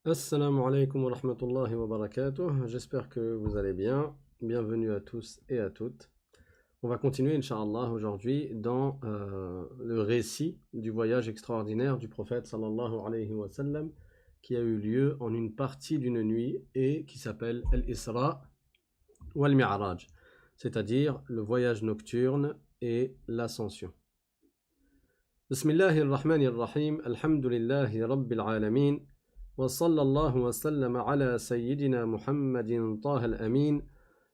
Assalamu alaikum wa rahmatullahi wa barakatuh. J'espère que vous allez bien. Bienvenue à tous et à toutes. On va continuer, Inch'Allah, aujourd'hui dans le récit du voyage extraordinaire du prophète sallallahu alayhi wa sallam qui a eu lieu en une partie d'une nuit et qui s'appelle Al-Isra wal Mi'raj, c'est-à-dire le voyage nocturne et l'ascension. Bismillahirrahmanirrahim. Alhamdulillahi rabbil alamin. وصلى الله وسلم على سيدنا محمد طه الأمين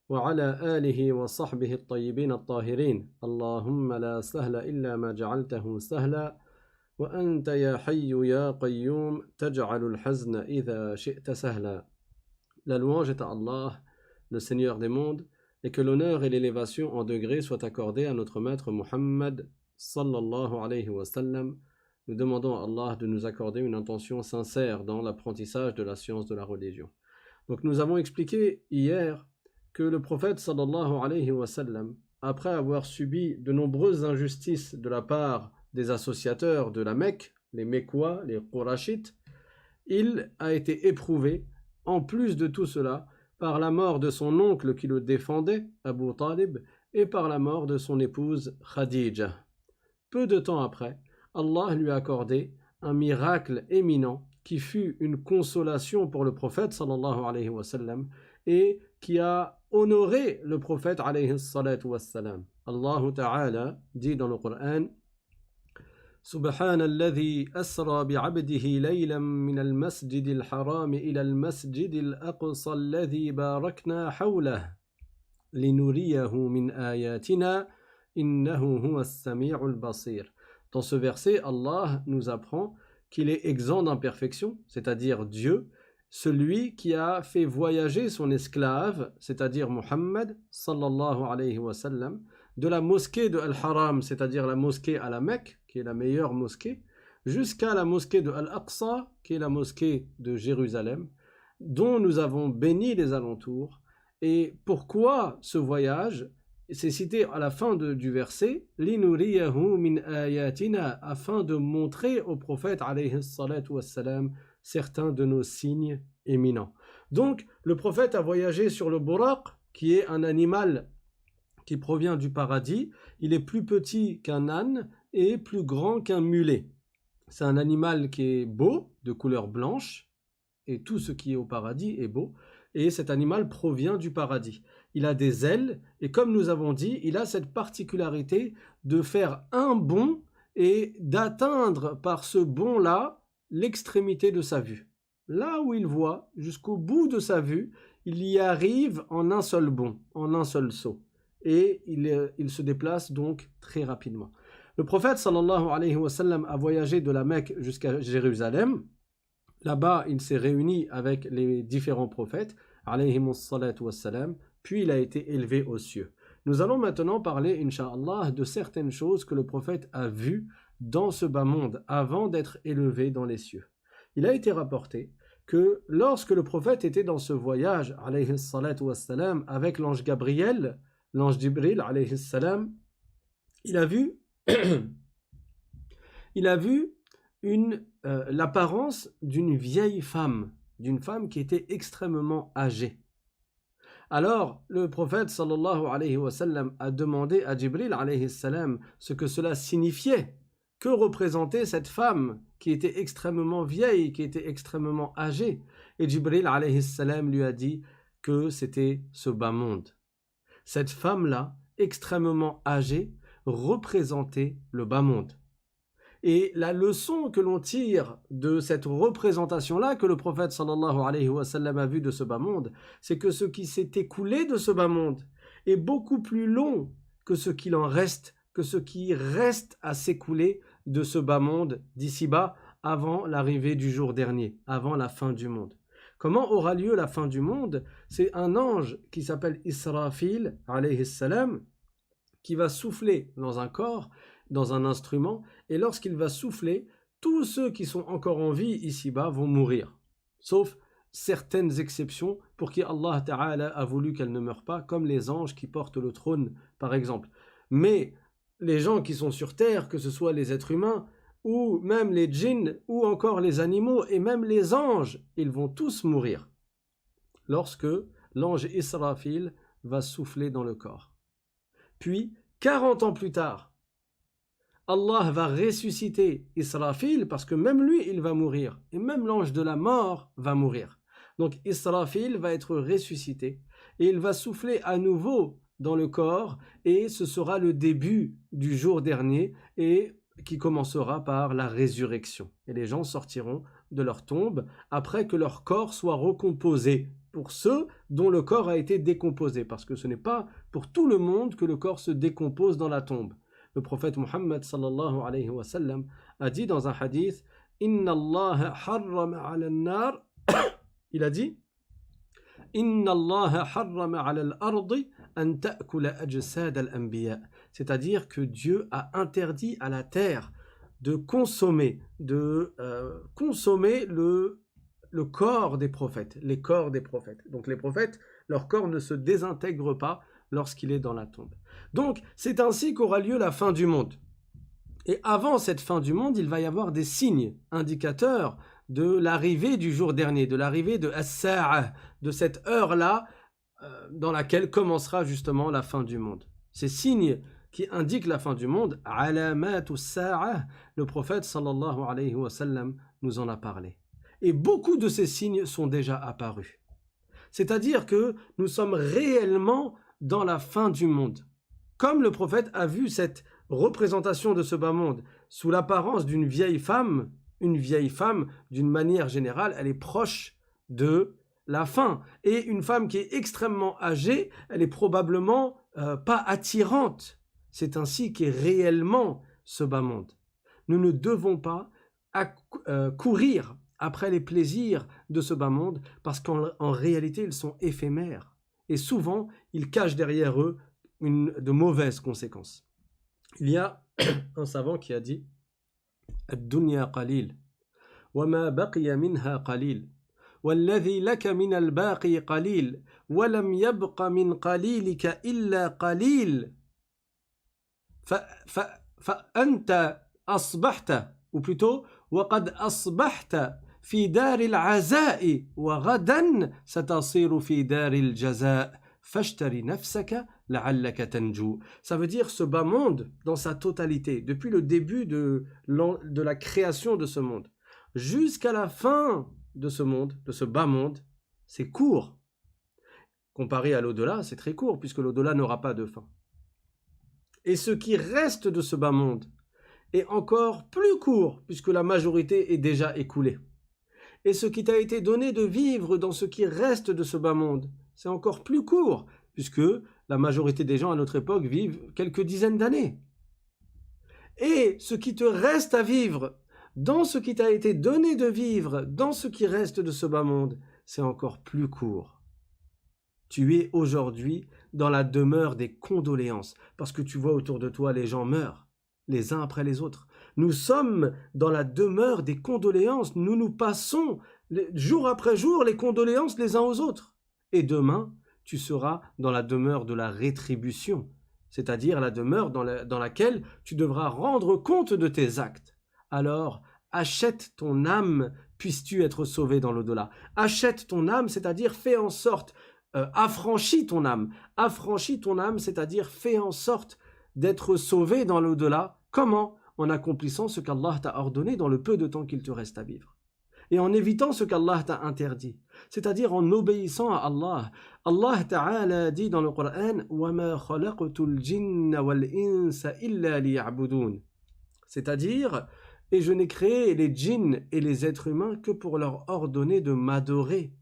وعلى آله وصحبه الطيبين الطاهرين اللهم لا سهل إلا ما جعلته سهلا وأنت يا حي يا قيوم تجعل الحزن إذا شئت سهلا. La louange est à Allah, le Seigneur des mondes, et que l'honneur et l'élévation en degrés soient accordés à notre maître Muhammad sallallahu alayhi wa sallam. Nous demandons à Allah de nous accorder une intention sincère dans l'apprentissage de la science de la religion. Donc nous avons expliqué hier que le prophète sallallahu alayhi wa sallam, après avoir subi de nombreuses injustices de la part des associateurs de la Mecque, les Mecquois, les Qurashites, il a été éprouvé, en plus de tout cela, par la mort de son oncle qui le défendait, Abu Talib, et par la mort de son épouse Khadija. Peu de temps après, Allah lui a accordé un miracle éminent qui fut une consolation pour le prophète sallallahu alayhi wa sallam et qui a honoré le prophète alayhi salatu wa sallam. Allah Ta'ala dit dans le Coran سبحان الذي أسرى بعبده ليلا من المسجد الحرام إلى المسجد الأقصى الذي باركنا حوله لنريه من آياتنا إنه هو السميع البصير. Dans ce verset, Allah nous apprend qu'il est exempt d'imperfection, c'est-à-dire Dieu, celui qui a fait voyager son esclave, c'est-à-dire Muhammad sallallahu alayhi wa sallam, de la mosquée de Al-Haram, c'est-à-dire la mosquée à la Mecque, qui est la meilleure mosquée, jusqu'à la mosquée de Al-Aqsa, qui est la mosquée de Jérusalem, dont nous avons béni les alentours. Et pourquoi ce voyage ? C'est cité à la fin du verset linuriyahu min ayatina, afin de montrer au prophète alayhi salatu wassalam certains de nos signes éminents. Donc le prophète a voyagé sur le buraq, qui est un animal qui provient du paradis. Il est plus petit qu'un âne et plus grand qu'un mulet. C'est un animal qui est beau, de couleur blanche, et tout ce qui est au paradis est beau, et cet animal provient du paradis. Il a des ailes, et comme nous avons dit, il a cette particularité de faire un bond et d'atteindre par ce bond-là l'extrémité de sa vue. Là où il voit, jusqu'au bout de sa vue, il y arrive en un seul bond, en un seul saut. Et il se déplace donc très rapidement. Le prophète sallallahu alayhi wa sallam a voyagé de la Mecque jusqu'à Jérusalem. Là-bas, il s'est réuni avec les différents prophètes, alayhimus salatu wassalam, puis il a été élevé aux cieux. Nous allons maintenant parler, Inch'Allah, de certaines choses que le prophète a vues dans ce bas monde avant d'être élevé dans les cieux. Il a été rapporté que lorsque le prophète était dans ce voyage, alayhi salatu wassalam, avec l'ange Gabriel, l'ange Jibril, alayhi salam, il a vu l'apparence d'une vieille femme, d'une femme qui était extrêmement âgée. Alors, le prophète sallallahu alayhi wa sallam a demandé à Jibril alayhi salam ce que cela signifiait, que représentait cette femme qui était extrêmement vieille, qui était extrêmement âgée. Et Jibril alayhi salam lui a dit que c'était ce bas monde. Cette femme-là, extrêmement âgée, représentait le bas monde. Et la leçon que l'on tire de cette représentation-là que le prophète sallallahu alayhi wa sallam a vu de ce bas monde, c'est que ce qui s'est écoulé de ce bas monde est beaucoup plus long que ce qu'il en reste, que ce qui reste à s'écouler de ce bas monde d'ici-bas avant l'arrivée du jour dernier, avant la fin du monde. Comment aura lieu la fin du monde ? C'est un ange qui s'appelle Israfil alayhi salam qui va souffler dans un corps, dans un instrument, et lorsqu'il va souffler, tous ceux qui sont encore en vie ici-bas vont mourir, sauf certaines exceptions pour qui Allah Ta'ala a voulu qu'elles ne meurent pas, comme les anges qui portent le trône, par exemple. Mais les gens qui sont sur terre, que ce soit les êtres humains, ou même les djinns, ou encore les animaux, et même les anges, ils vont tous mourir lorsque l'ange Israfil va souffler dans le corps. Puis, 40 ans plus tard, Allah va ressusciter Israfil parce que même lui, il va mourir. Et même l'ange de la mort va mourir. Donc Israfil va être ressuscité et il va souffler à nouveau dans le corps et ce sera le début du jour dernier et qui commencera par la résurrection. Et les gens sortiront de leur tombe après que leur corps soit recomposé pour ceux dont le corps a été décomposé parce que ce n'est pas pour tout le monde que le corps se décompose dans la tombe. Le prophète Muhammad sallallahu alayhi wa sallam a dit dans un hadith Inna Allah harrama ala an-nar il a dit Inna Allah harrama ala al-ardi an ta'kula ajsad al-anbiya, c'est-à-dire que Dieu a interdit à la terre de consommer le corps des prophètes, les corps des prophètes. Donc les prophètes, leur corps ne se désintègre pas lorsqu'il est dans la tombe. Donc, c'est ainsi qu'aura lieu la fin du monde. Et avant cette fin du monde, il va y avoir des signes indicateurs de l'arrivée du jour dernier, de l'arrivée de As-Sa'a, de cette heure-là dans laquelle commencera justement la fin du monde. Ces signes qui indiquent la fin du monde, Alamatu Sa'a, le prophète sallallahu alayhi wa sallam nous en a parlé. Et beaucoup de ces signes sont déjà apparus. C'est-à-dire que nous sommes réellement dans la fin du monde. Comme le prophète a vu cette représentation de ce bas monde sous l'apparence d'une vieille femme, une vieille femme, d'une manière générale, elle est proche de la fin. Et une femme qui est extrêmement âgée, elle est probablement pas attirante. C'est ainsi qu'est réellement ce bas monde. Nous ne devons pas courir après les plaisirs de ce bas monde parce qu'en réalité, ils sont éphémères. Et souvent, ils cachent derrière eux de mauvaises conséquences. Il y a un savant qui a dit Ad-dunya qalil, wa ma baqiya minha qalil, والذي لك من الباقي قليل, ولم يبق من قليلك إلا قليل, فأنت أصبحت, ou plutôt, وقد أصبحت في دار العزاء, وغدا ستصير في دار الجزاء, فاشتري نفسك لعلك تنجو. Ça veut dire ce bas monde dans sa totalité, depuis le début de la création de ce monde, jusqu'à la fin de ce monde, de ce bas monde, c'est court. Comparé à l'au-delà, c'est très court, puisque l'au-delà n'aura pas de fin. Et ce qui reste de ce bas monde est encore plus court, puisque la majorité est déjà écoulée. Et ce qui t'a été donné de vivre dans ce qui reste de ce bas monde, c'est encore plus court, puisque la majorité des gens à notre époque vivent quelques dizaines d'années. Et ce qui te reste à vivre, dans ce qui t'a été donné de vivre, dans ce qui reste de ce bas monde, c'est encore plus court. Tu es aujourd'hui dans la demeure des condoléances, parce que tu vois autour de toi les gens meurent, les uns après les autres. Nous sommes dans la demeure des condoléances, nous nous passons jour après jour les condoléances les uns aux autres. Et demain, tu seras dans la demeure de la rétribution, c'est-à-dire la demeure dans laquelle tu devras rendre compte de tes actes. Alors, achète ton âme, puisses-tu être sauvé dans l'au-delà. Achète ton âme, c'est-à-dire fais en sorte, affranchis ton âme. Affranchis ton âme, c'est-à-dire fais en sorte d'être sauvé dans l'au-delà. Comment? En accomplissant ce qu'Allah t'a ordonné dans le peu de temps qu'il te reste à vivre. Et en évitant ce qu'Allah t'a interdit, c'est-à-dire en obéissant à Allah. Allah Ta'ala dit dans le Coran وَمَا خَلَقْتُ الْجِنَّ وَالْإِنسَ إِلَّا لِيَعْبُدُونَ, c'est-à-dire, et je n'ai créé les djinns et les êtres humains que pour leur ordonner de m'adorer.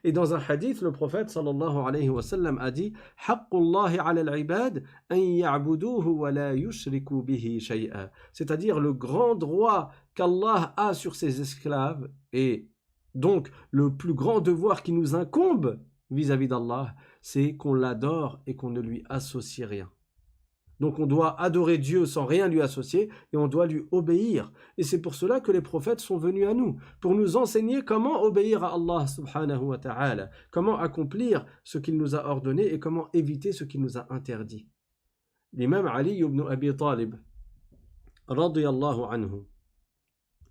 Et dans un hadith, le prophète sallallahu alayhi wa sallam a dit Haqqullahi ala al-ibad an ya'buduhu wa la yushriku bihi shay'a, c'est-à-dire le grand droit qu'Allah a sur ses esclaves et donc le plus grand devoir qui nous incombe vis-à-vis d'Allah, c'est qu'on l'adore et qu'on ne lui associe rien. Donc on doit adorer Dieu sans rien lui associer et on doit lui obéir. Et c'est pour cela que les prophètes sont venus à nous, pour nous enseigner comment obéir à Allah subhanahu wa ta'ala, comment accomplir ce qu'il nous a ordonné et comment éviter ce qu'il nous a interdit. L'imam Ali ibn Abi Talib, radiyallahu anhu,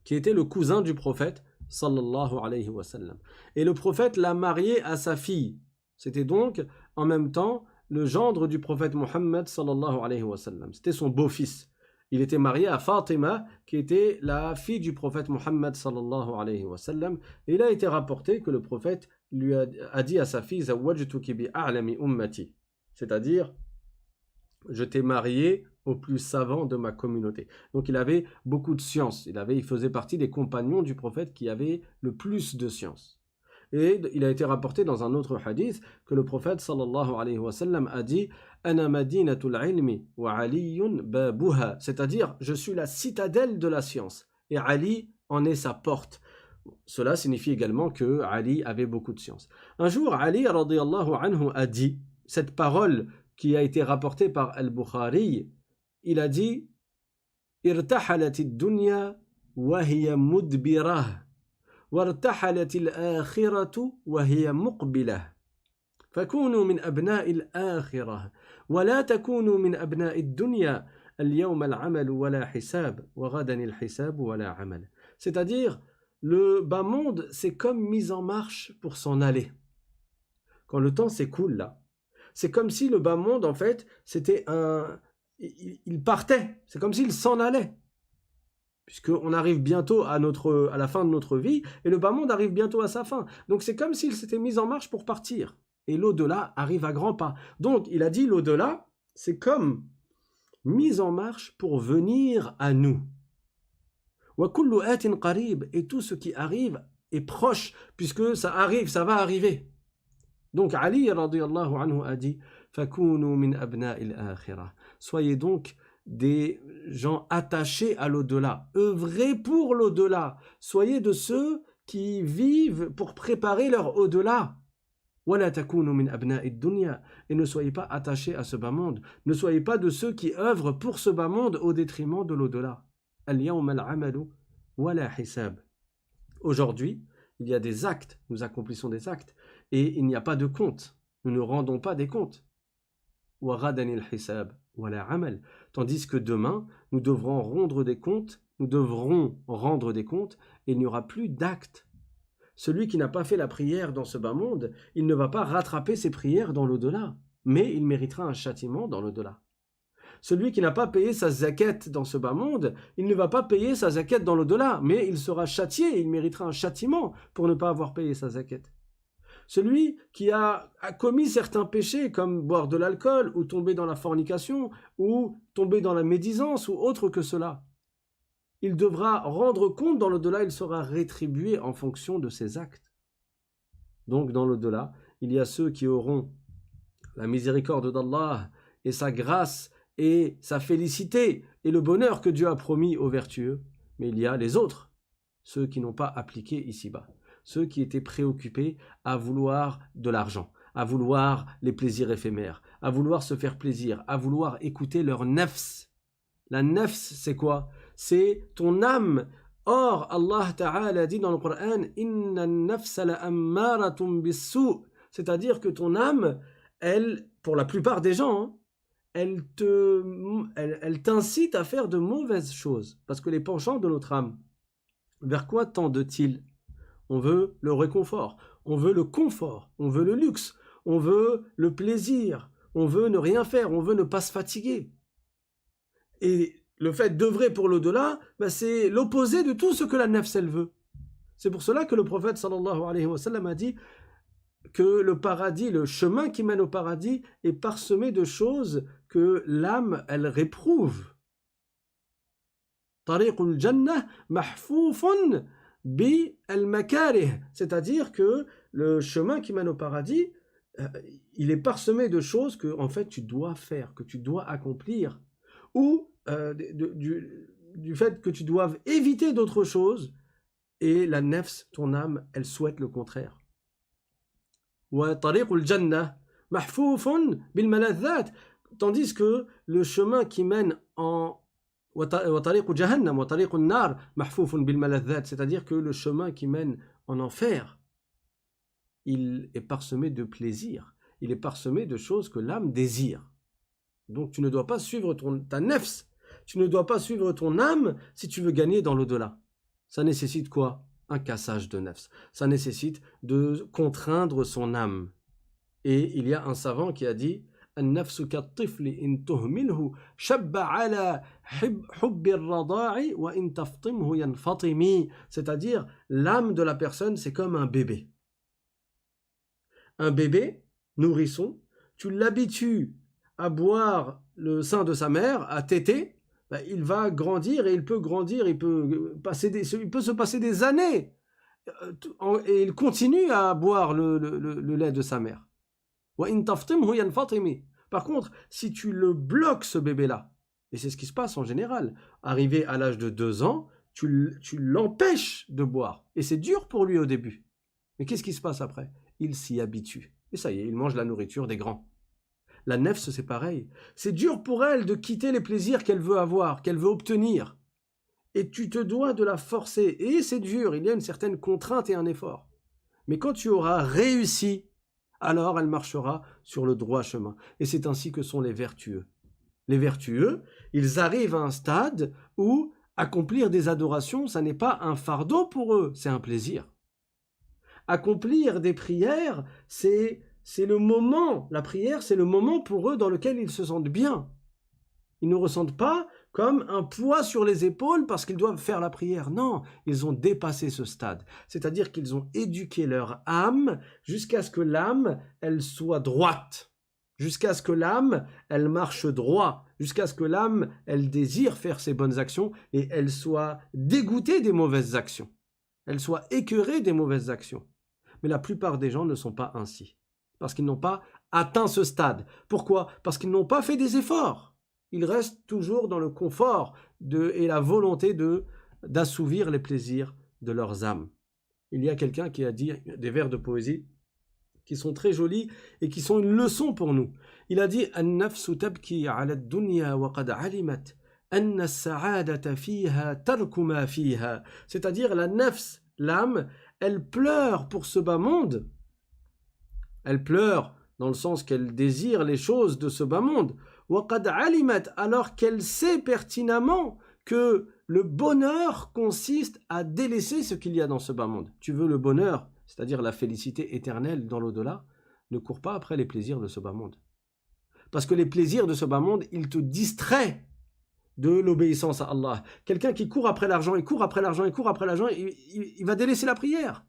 qui était le cousin du prophète sallallahu alayhi wa sallam. Et le prophète l'a marié à sa fille. C'était donc en même temps le gendre du prophète Mohammed sallallahu alayhi wa sallam. C'était son beau-fils. Il était marié à Fatima, qui était la fille du prophète Mohammed sallallahu alayhi wa sallam. Et il a été rapporté que le prophète lui a dit à sa fille Zawwajtuki bi a'lami ummati, c'est-à-dire je t'ai marié au plus savant de ma communauté. Donc il avait beaucoup de science. Il faisait partie des compagnons du prophète qui avaient le plus de science. Et il a été rapporté dans un autre hadith que le prophète sallallahu alayhi wa sallam a dit Ana madinatul ilmi wa aliyun babuha, c'est-à-dire je suis la citadelle de la science et Ali en est sa porte. Cela signifie également que Ali avait beaucoup de science. Un jour, Ali radiyallahu anhu a dit cette parole qui a été rapportée par Al-Bukhari. Il a dit Irtahalat ad-dunya wa hiya mudbirah وارتحلت الآخرة وهي مقبلة فكونوا من أبناء الآخرة ولا تكونوا من أبناء الدنيا اليوم العمل ولا حساب وغدا الحساب ولا عمل. C'est-à-dire, le bas monde c'est comme mis en marche pour s'en aller. Quand le temps s'écoule là, c'est comme si le bas monde en fait c'était il partait, c'est comme s'il s'en allait. Puisqu'on arrive bientôt à la fin de notre vie, et le bas monde arrive bientôt à sa fin. Donc c'est comme s'il s'était mis en marche pour partir. Et l'au-delà arrive à grands pas. Donc il a dit l'au-delà, c'est comme mis en marche pour venir à nous. Wa kullu atin qarib, et tout ce qui arrive est proche, puisque ça arrive, ça va arriver. Donc Ali radiyallahu anhu a dit Fakunu min abna'il akhirah. Soyez donc des gens attachés à l'au-delà, œuvrez pour l'au-delà, soyez de ceux qui vivent pour préparer leur au-delà. وَلَا تَكُونُوا مِنْ أَبْنَاءِ الدُّنْيَا. Et ne soyez pas attachés à ce bas monde, ne soyez pas de ceux qui œuvrent pour ce bas monde au détriment de l'au-delà. الْيَوْمَ الْعَمَلُ وَلَا حِسَابٌ. Aujourd'hui, il y a des actes, nous accomplissons des actes, et il n'y a pas de compte, nous ne rendons pas des comptes. وَغَدًا الْحِسَابُ وَلَا عَمَلٌ. Tandis que demain, nous devrons rendre des comptes, et il n'y aura plus d'actes. Celui qui n'a pas fait la prière dans ce bas monde, il ne va pas rattraper ses prières dans l'au-delà, mais il méritera un châtiment dans l'au-delà. Celui qui n'a pas payé sa zakat dans ce bas monde, il ne va pas payer sa zakat dans l'au-delà, mais il sera châtié, il méritera un châtiment pour ne pas avoir payé sa zakat. Celui qui a commis certains péchés comme boire de l'alcool ou tomber dans la fornication ou tomber dans la médisance ou autre que cela, il devra rendre compte dans l'au-delà, il sera rétribué en fonction de ses actes. Donc dans l'au-delà, il y a ceux qui auront la miséricorde d'Allah et sa grâce et sa félicité et le bonheur que Dieu a promis aux vertueux, mais il y a les autres, ceux qui n'ont pas appliqué ici-bas. Ceux qui étaient préoccupés à vouloir de l'argent, à vouloir les plaisirs éphémères, à vouloir se faire plaisir, à vouloir écouter leur nafs. La nafs, c'est quoi? C'est ton âme. Or, Allah Ta'ala dit dans le Coran « Inna nafsa la ammaratun bis-su'. C'est-à-dire que ton âme, elle, pour la plupart des gens, elle t'incite à faire de mauvaises choses. Parce que les penchants de notre âme, vers quoi tendent-ils? On veut le réconfort, on veut le confort, on veut le luxe, on veut le plaisir, on veut ne rien faire, on veut ne pas se fatiguer. Et le fait d'œuvrer pour l'au-delà, c'est l'opposé de tout ce que la nafs elle veut. C'est pour cela que le prophète sallallahu alayhi wa sallam a dit que le paradis, le chemin qui mène au paradis est parsemé de choses que l'âme elle réprouve. Tariqul jannah mahfoufun bi al-makarih, c'est-à-dire que le chemin qui mène au paradis, il est parsemé de choses que en fait tu dois faire, que tu dois accomplir, ou du fait que tu dois éviter d'autres choses, et la nafs, ton âme, elle souhaite le contraire. Wa tariqul jannah mahfoufun bil maladhat, tandis que le chemin qui mène en c'est-à-dire que le chemin qui mène en enfer, il est parsemé de plaisirs, il est parsemé de choses que l'âme désire. Donc tu ne dois pas suivre ta nafs, tu ne dois pas suivre ton âme si tu veux gagner dans l'au-delà. Ça nécessite quoi? Un cassage de nefs. Ça nécessite de contraindre son âme. Et il y a un savant qui a dit النفس كالطفل إن تهمله شب على حب الرضاع وإن تفطمه ينفطم. C'est-à-dire, l'âme de la personne, c'est comme un bébé. Un bébé, nourrisson, tu l'habitues à boire le sein de sa mère, à téter, ben, il va grandir et il peut grandir, il peut se passer des années et il continue à boire le lait de sa mère. Par contre, si tu le bloques, ce bébé-là, et c'est ce qui se passe en général, arrivé à l'âge de 2 ans, tu l'empêches de boire. Et c'est dur pour lui au début. Mais qu'est-ce qui se passe après? Il s'y habitue. Et ça y est, il mange la nourriture des grands. La nefs, c'est pareil. C'est dur pour elle de quitter les plaisirs qu'elle veut avoir, qu'elle veut obtenir. Et tu te dois de la forcer. Et c'est dur, il y a une certaine contrainte et un effort. Mais quand tu auras réussi, alors elle marchera sur le droit chemin. Et c'est ainsi que sont les vertueux. Les vertueux, ils arrivent à un stade où accomplir des adorations, ça n'est pas un fardeau pour eux, c'est un plaisir. Accomplir des prières, c'est le moment, la prière, c'est le moment pour eux dans lequel ils se sentent bien. Ils ne ressentent pas comme un poids sur les épaules parce qu'ils doivent faire la prière. Non, ils ont dépassé ce stade. C'est-à-dire qu'ils ont éduqué leur âme jusqu'à ce que l'âme, elle soit droite. Jusqu'à ce que l'âme, elle marche droit. Jusqu'à ce que l'âme, elle désire faire ses bonnes actions et elle soit dégoûtée des mauvaises actions. Elle soit écœurée des mauvaises actions. Mais la plupart des gens ne sont pas ainsi. Parce qu'ils n'ont pas atteint ce stade. Pourquoi? Parce qu'ils n'ont pas fait des efforts. Ils restent toujours dans le confort et la volonté d'assouvir les plaisirs de leurs âmes. Il y a quelqu'un qui a dit des vers de poésie qui sont très jolis et qui sont une leçon pour nous. Il a dit النفس تبكي على الدنيا وقد علمت أن السعادة فيها ترك ما فيها. C'est-à-dire la nefs, l'âme, elle pleure pour ce bas monde. Elle pleure dans le sens qu'elle désire les choses de ce bas monde. وَقَدْ عَلِمَتْ, alors qu'elle sait pertinemment que le bonheur consiste à délaisser ce qu'il y a dans ce bas monde. Tu veux le bonheur, c'est-à-dire la félicité éternelle dans l'au-delà, ne cours pas après les plaisirs de ce bas monde. Parce que les plaisirs de ce bas monde, ils te distraient de l'obéissance à Allah. Quelqu'un qui court après l'argent, il court après l'argent, il va délaisser la prière.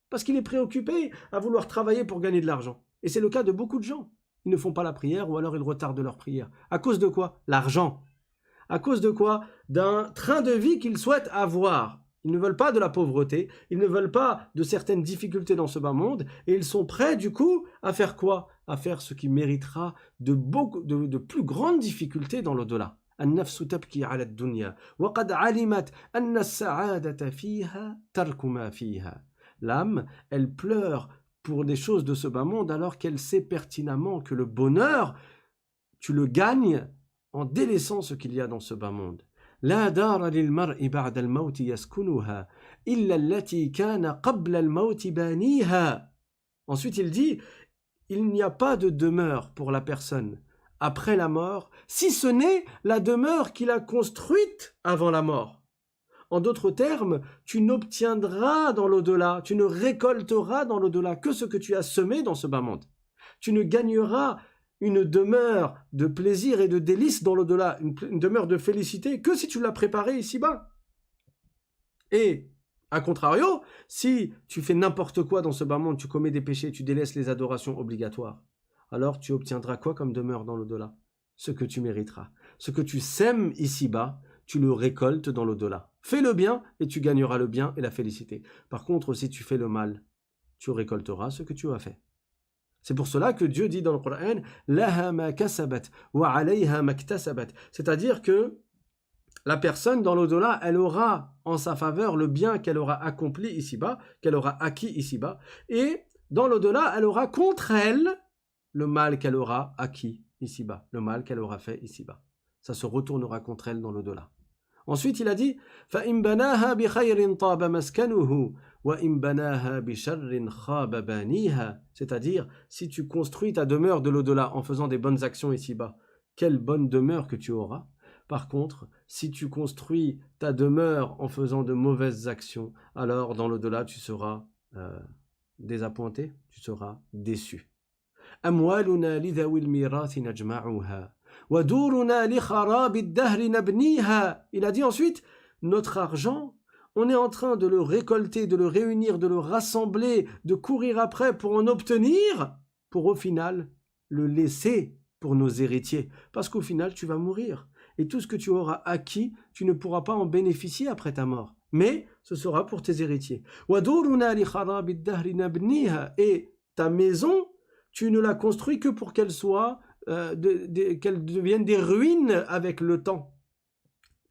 Parce qu'il est préoccupé à vouloir travailler pour gagner de l'argent. Et c'est le cas de beaucoup de gens. Ils ne font pas la prière ou alors ils retardent leur prière. À cause de quoi? L'argent. À cause de quoi? D'un train de vie qu'ils souhaitent avoir. Ils ne veulent pas de la pauvreté, ils ne veulent pas de certaines difficultés dans ce bas monde, et ils sont prêts du coup à faire quoi? À faire ce qui méritera de plus grandes difficultés dans l'au-delà. النفس تبكي على الدنيا وقد علمت أن السعادة فيها ترك ما فيها. L'âme, elle pleure pour des choses de ce bas monde alors qu'elle sait pertinemment que le bonheur, tu le gagnes en délaissant ce qu'il y a dans ce bas monde. لا دار للمرء بعد الموت يسكنها إلا التي كان قبل الموت بانيها. Ensuite il dit, il n'y a pas de demeure pour la personne après la mort, si ce n'est la demeure qu'il a construite avant la mort. En d'autres termes, tu n'obtiendras dans l'au-delà, tu ne récolteras dans l'au-delà que ce que tu as semé dans ce bas monde. Tu ne gagneras une demeure de plaisir et de délice dans l'au-delà, une demeure de félicité, que si tu l'as préparée ici-bas. Et, à contrario, si tu fais n'importe quoi dans ce bas monde, tu commets des péchés, tu délaisses les adorations obligatoires, alors tu obtiendras quoi comme demeure dans l'au-delà? Ce que tu mériteras. Ce que tu sèmes ici-bas, tu le récoltes dans l'au-delà. Fais le bien et tu gagneras le bien et la félicité. Par contre, si tu fais le mal, tu récolteras ce que tu as fait. C'est pour cela que Dieu dit dans le Coran Laha ma kasabat wa alayha maktasabat. C'est-à-dire que la personne dans l'au-delà, elle aura en sa faveur le bien qu'elle aura accompli ici-bas, qu'elle aura acquis ici-bas, et dans l'au-delà, elle aura contre elle le mal qu'elle aura acquis ici-bas, le mal qu'elle aura fait ici-bas. Ça se retournera contre elle dans l'au-delà. Ensuite, il a dit فَإِن بَنَاهَا بِخَيْرٍ طَابَ مَسْكَنُهُ وَإِن بَنَاهَا بِشَرٍ خَابَ بَانِيهَا. C'est-à-dire, si tu construis ta demeure de l'au-delà en faisant des bonnes actions ici-bas, quelle bonne demeure que tu auras. Par contre, si tu construis ta demeure en faisant de mauvaises actions, alors dans l'au-delà, tu seras désappointé, tu seras déçu. أموالنا لذوي الميراث نجمعها ودورنا لخراب الدهر نبنيها. Il a dit ensuite, notre argent, on est en train de le récolter, de le réunir, de le rassembler, de courir après pour en obtenir, pour au final le laisser pour nos héritiers. Parce qu'au final, tu vas mourir. Et tout ce que tu auras acquis, tu ne pourras pas en bénéficier après ta mort. Mais ce sera pour tes héritiers. وَدُورُنَا لِخَرَابِ الدَّهْرِ نَبْنِيهَا. Et ta maison, tu ne la construis que pour qu'elle soit, qu'elle devienne des ruines avec le temps.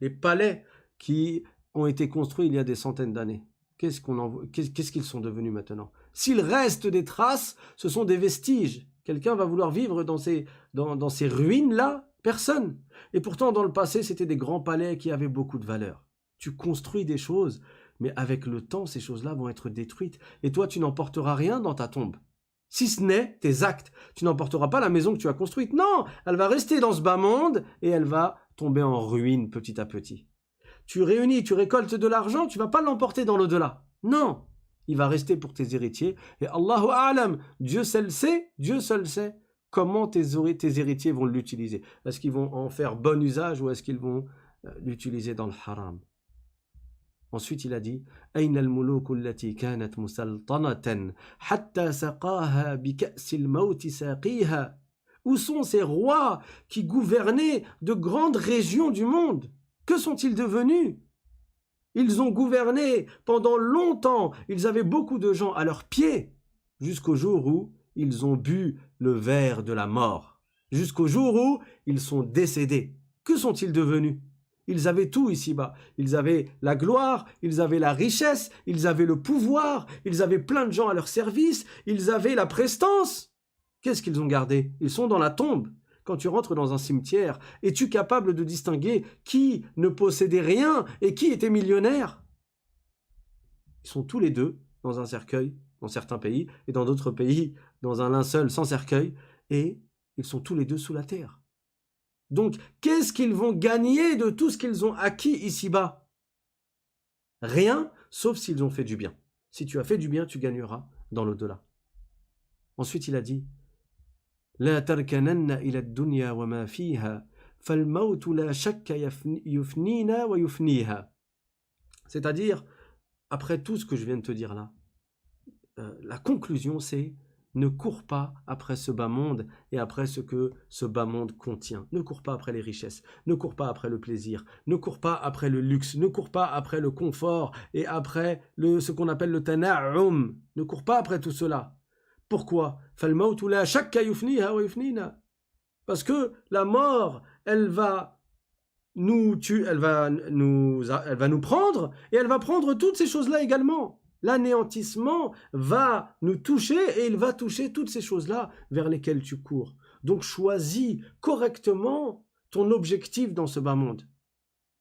Les palais qui ont été construits il y a des centaines d'années, qu'est-ce qu'ils sont devenus maintenant? S'il reste des traces, ce sont des vestiges. Quelqu'un va vouloir vivre dans ces ruines-là? Personne. Et pourtant, dans le passé, c'était des grands palais qui avaient beaucoup de valeur. Tu construis des choses, mais avec le temps, ces choses-là vont être détruites. Et toi, tu n'emporteras rien dans ta tombe. Si ce n'est tes actes. Tu n'emporteras pas la maison que tu as construite. Non, elle va rester dans ce bas monde et elle va tomber en ruine petit à petit. Tu réunis, tu récoltes de l'argent, tu ne vas pas l'emporter dans l'au-delà. Non, il va rester pour tes héritiers. Et Allahu A'lam, Dieu seul sait comment tes héritiers vont l'utiliser. Est-ce qu'ils vont en faire bon usage ou est-ce qu'ils vont l'utiliser dans le haram? Ensuite, il a dit أين الملوك التي كانت مسلطنة حتى سقاها بكأس الموت ساقيها. Où sont ces rois qui gouvernaient de grandes régions du monde? Que sont-ils devenus? Ils ont gouverné pendant longtemps, ils avaient beaucoup de gens à leurs pieds, jusqu'au jour où ils ont bu le verre de la mort, jusqu'au jour où ils sont décédés. Que sont-ils devenus? Ils avaient tout ici-bas. Ils avaient la gloire, ils avaient la richesse, ils avaient le pouvoir, ils avaient plein de gens à leur service, ils avaient la prestance. Qu'est-ce qu'ils ont gardé? Ils sont dans la tombe. Quand tu rentres dans un cimetière, es-tu capable de distinguer qui ne possédait rien et qui était millionnaire? Ils sont tous les deux dans un cercueil, dans certains pays, et dans d'autres pays, dans un linceul sans cercueil, et ils sont tous les deux sous la terre. Donc, qu'est-ce qu'ils vont gagner de tout ce qu'ils ont acquis ici-bas? Rien, sauf s'ils ont fait du bien. Si tu as fait du bien, tu gagneras dans l'au-delà. Ensuite, il a dit لا تركنن إلى الدنيا وما فيها فالموت لا شك يفنينا ويفنيها. C'est-à-dire, après tout ce que je viens de te dire là, la conclusion c'est ne cours pas après ce bas monde et après ce que ce bas monde contient. Ne cours pas après les richesses, ne cours pas après le plaisir, ne cours pas après le luxe, ne cours pas après le confort et après ce qu'on appelle le tana'um. Ne cours pas après tout cela. Pourquoi? Parce que la mort, elle va nous tuer, elle va nous prendre et elle va prendre toutes ces choses-là également. L'anéantissement va nous toucher et il va toucher toutes ces choses-là vers lesquelles tu cours. Donc choisis correctement ton objectif dans ce bas monde.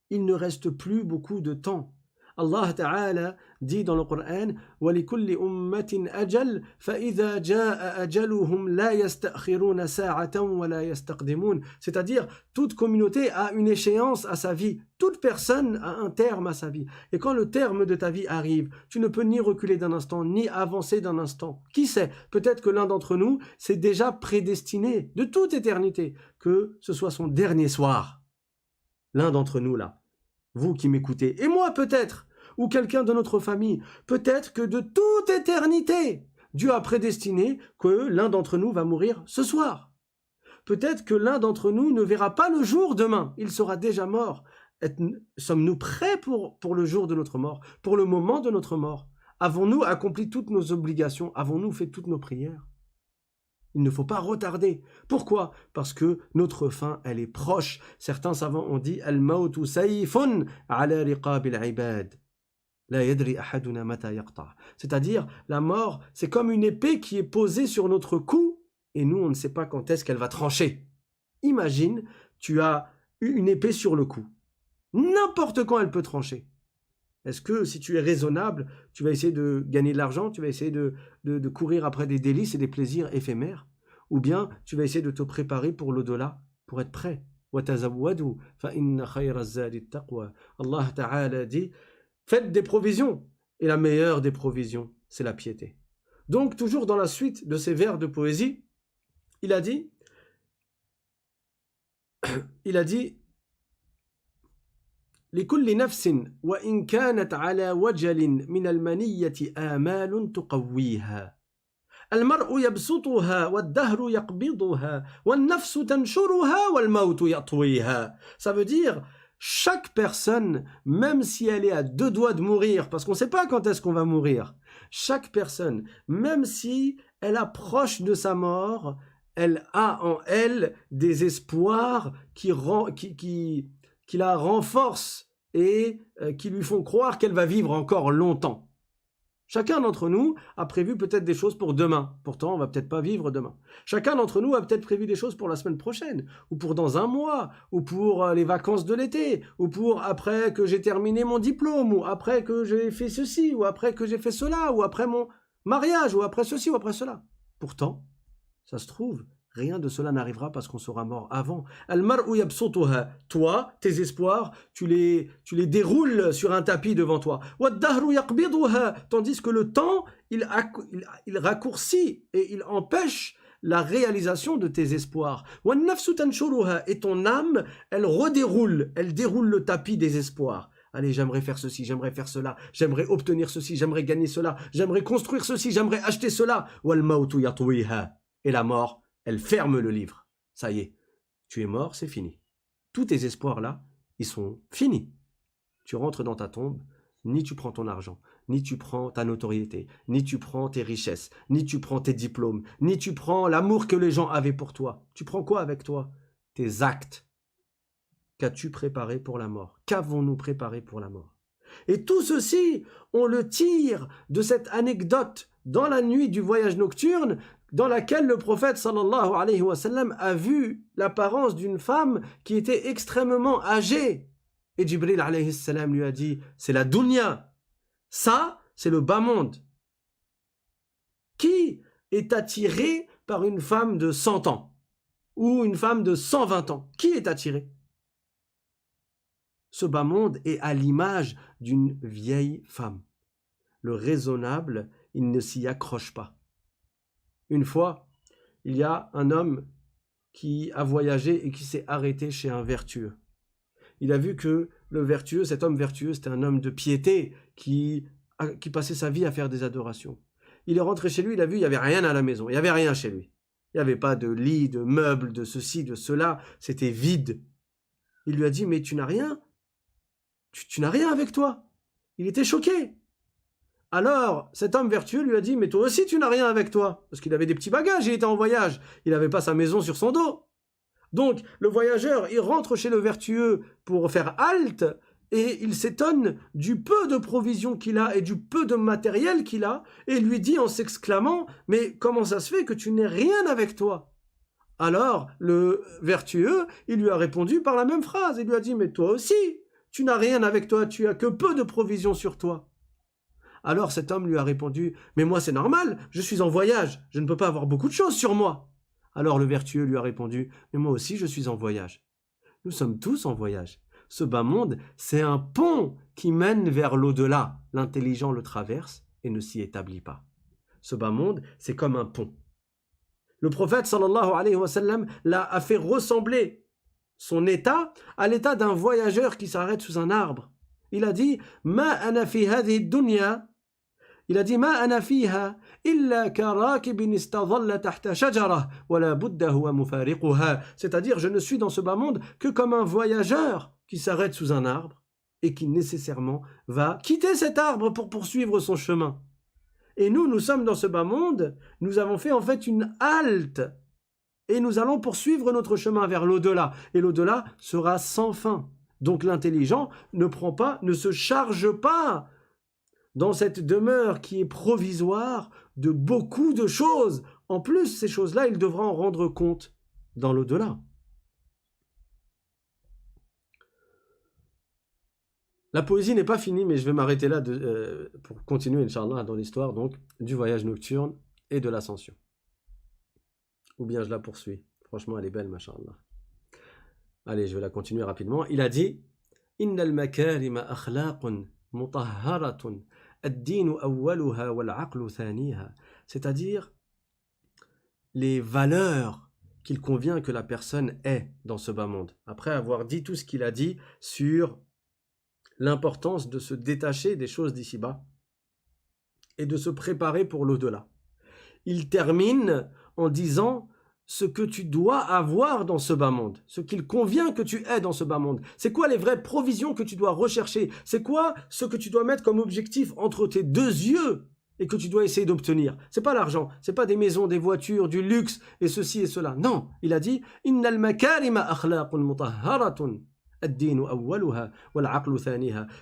Il ne reste plus beaucoup de temps. Allah Ta'ala dit dans le Coran وَلِكُلِّ أُمَّةٍ أَجَلٍ فَإِذَا جَاءَ أَجَلُهُمْ لَا يَسْتَأْخِرُونَ سَاعَةً وَلَا يَسْتَقْدِمُونَ. C'est-à-dire, toute communauté a une échéance à sa vie. Toute personne a un terme à sa vie. Et quand le terme de ta vie arrive, tu ne peux ni reculer d'un instant, ni avancer d'un instant. Qui sait? Peut-être que l'un d'entre nous, c'est déjà prédestiné de toute éternité que ce soit son dernier soir. L'un d'entre nous là, vous qui m'écoutez, et moi peut-être, ou quelqu'un de notre famille, peut-être que de toute éternité, Dieu a prédestiné que l'un d'entre nous va mourir ce soir. Peut-être que l'un d'entre nous ne verra pas le jour demain, il sera déjà mort. Sommes-nous prêts pour le jour de notre mort, pour le moment de notre mort? Avons-nous accompli toutes nos obligations? Avons-nous fait toutes nos prières? Il ne faut pas retarder. Pourquoi? Parce que notre fin, elle est proche. Certains savants ont dit Al-mautu sayfun ala riqabil ibad. La yadri ahaduna mata yaqta. C'est-à-dire, la mort, c'est comme une épée qui est posée sur notre cou et nous, on ne sait pas quand est-ce qu'elle va trancher. Imagine, tu as une épée sur le cou. N'importe quand elle peut trancher. Est-ce que si tu es raisonnable, tu vas essayer de gagner de l'argent, tu vas essayer de courir après des délices et des plaisirs éphémères? Ou bien tu vas essayer de te préparer pour l'au-delà, pour être prêt? وَتَزَوَّدُوا فَإِنَّ خَيْرَ الزَّادِ التَّقْوَى. Allah Ta'ala dit, faites des provisions, et la meilleure des provisions, c'est la piété. Donc, toujours dans la suite de ces vers de poésie, il a dit, لكل نفس وإن كانت على وجل من المنية آمال تقويها المرء يبسطها والدهر يقبضها والنفس تنشرها والموت يطويها. Ça veut dire, chaque personne, même si elle est à 2 doigts de mourir, parce qu'on ne sait pas quand est-ce qu'on va mourir, chaque personne, même si elle approche de sa mort, elle a en elle des espoirs qui la renforcent et qui lui font croire qu'elle va vivre encore longtemps. Chacun d'entre nous a prévu peut-être des choses pour demain. Pourtant, on va peut-être pas vivre demain. Chacun d'entre nous a peut-être prévu des choses pour la semaine prochaine, ou pour dans un mois, ou pour les vacances de l'été, ou pour après que j'ai terminé mon diplôme, ou après que j'ai fait ceci, ou après que j'ai fait cela, ou après mon mariage, ou après ceci, ou après cela. Pourtant, ça se trouve, rien de cela n'arrivera parce qu'on sera mort avant. Al-mar'u yabsutuha. Toi, tes espoirs, tu les déroules sur un tapis devant toi. Wad-dahru yaqbiduha. Tandis que le temps, il raccourcit et il empêche la réalisation de tes espoirs. Wan-nafsu tanshuruha. Et ton âme, elle déroule le tapis des espoirs. Allez, j'aimerais faire ceci, j'aimerais faire cela, j'aimerais obtenir ceci, j'aimerais gagner cela, j'aimerais construire ceci, j'aimerais acheter cela. Wal-mautu yatwiha. Et la mort, elle ferme le livre. Ça y est, tu es mort, c'est fini. Tous tes espoirs-là, ils sont finis. Tu rentres dans ta tombe, ni tu prends ton argent, ni tu prends ta notoriété, ni tu prends tes richesses, ni tu prends tes diplômes, ni tu prends l'amour que les gens avaient pour toi. Tu prends quoi avec toi? Tes actes. Qu'as-tu préparé pour la mort? Qu'avons-nous préparé pour la mort? Et tout ceci, on le tire de cette anecdote dans la nuit du voyage nocturne dans laquelle le prophète sallallahu alayhi wa sallam a vu l'apparence d'une femme qui était extrêmement âgée. Et Jibril alayhi salam lui a dit, c'est la dunya. Ça, c'est le bas monde. Qui est attiré par une femme de 100 ans ou une femme de 120 ans? Qui est attiré? Ce bas monde est à l'image d'une vieille femme. Le raisonnable, il ne s'y accroche pas. Une fois, il y a un homme qui a voyagé et qui s'est arrêté chez un vertueux. Il a vu que le vertueux, cet homme vertueux, c'était un homme de piété qui passait sa vie à faire des adorations. Il est rentré chez lui, il a vu, il n'y avait rien à la maison, il n'y avait rien chez lui. Il n'y avait pas de lit, de meubles, de ceci, de cela, c'était vide. Il lui a dit, mais tu n'as rien? Tu n'as rien avec toi? Il était choqué. Alors, cet homme vertueux lui a dit, mais toi aussi tu n'as rien avec toi. Parce qu'il avait des petits bagages, il était en voyage. Il n'avait pas sa maison sur son dos. Donc, le voyageur, il rentre chez le vertueux pour faire halte, et il s'étonne du peu de provisions qu'il a et du peu de matériel qu'il a, et lui dit en s'exclamant, mais comment ça se fait que tu n'aies rien avec toi? Alors, le vertueux, il lui a répondu par la même phrase. Il lui a dit, mais toi aussi, tu n'as rien avec toi, tu as que peu de provisions sur toi. Alors cet homme lui a répondu, mais moi c'est normal, je suis en voyage, je ne peux pas avoir beaucoup de choses sur moi. Alors le vertueux lui a répondu, mais moi aussi je suis en voyage. Nous sommes tous en voyage. Ce bas monde, c'est un pont qui mène vers l'au-delà. L'intelligent le traverse et ne s'y établit pas. Ce bas monde, c'est comme un pont. Le prophète sallallahu alayhi wa sallam a fait ressembler son état à l'état d'un voyageur qui s'arrête sous un arbre. Il a dit, ma ana fi hadhihi dunya. Il a dit ma ana fiha illa karakibin istadhalla tahta shajarah wa la budda huwa mufariquha. C'est-à-dire, je ne suis dans ce bas monde que comme un voyageur qui s'arrête sous un arbre et qui nécessairement va quitter cet arbre pour poursuivre son chemin. Et nous sommes dans ce bas monde, nous avons fait en fait une halte et nous allons poursuivre notre chemin vers l'au-delà. Et l'au-delà sera sans fin. Donc l'intelligent ne se charge pas dans cette demeure qui est provisoire de beaucoup de choses. En plus, ces choses-là, il devra en rendre compte dans l'au-delà. La poésie n'est pas finie, mais je vais m'arrêter là pour continuer, Inch'Allah, dans l'histoire donc du voyage nocturne et de l'ascension. Ou bien je la poursuis. Franchement, elle est belle, Masha'Allah. Allez, je vais la continuer rapidement. Il a dit Innal makarima akhlaqun mutahharatun ad-dinu awwaluha wal aqlu thaniha. C'est-à-dire les valeurs qu'il convient que la personne ait dans ce bas monde. Après avoir dit tout ce qu'il a dit sur l'importance de se détacher des choses d'ici-bas et de se préparer pour l'au-delà. Il termine en disant ce que tu dois avoir dans ce bas monde, ce qu'il convient que tu aies dans ce bas monde. C'est quoi les vraies provisions que tu dois rechercher? C'est quoi ce que tu dois mettre comme objectif entre tes deux yeux et que tu dois essayer d'obtenir? C'est pas l'argent, c'est pas des maisons, des voitures, du luxe et ceci et cela. Non, il a dit Innal makarima akhlaqun mutahharatun.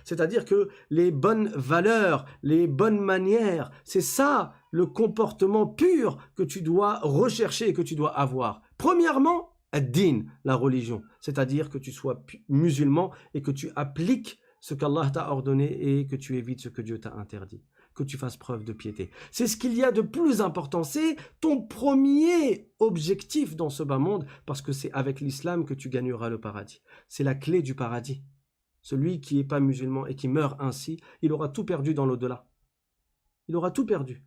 C'est-à-dire que les bonnes valeurs, les bonnes manières, c'est ça le comportement pur que tu dois rechercher et que tu dois avoir. Premièrement, ad-din, la religion, c'est-à-dire que tu sois musulman et que tu appliques ce qu'Allah t'a ordonné et que tu évites ce que Dieu t'a interdit, que tu fasses preuve de piété. C'est ce qu'il y a de plus important, c'est ton premier objectif dans ce bas monde, parce que c'est avec l'islam que tu gagneras le paradis. C'est la clé du paradis. Celui qui n'est pas musulman et qui meurt ainsi, il aura tout perdu dans l'au-delà. Il aura tout perdu.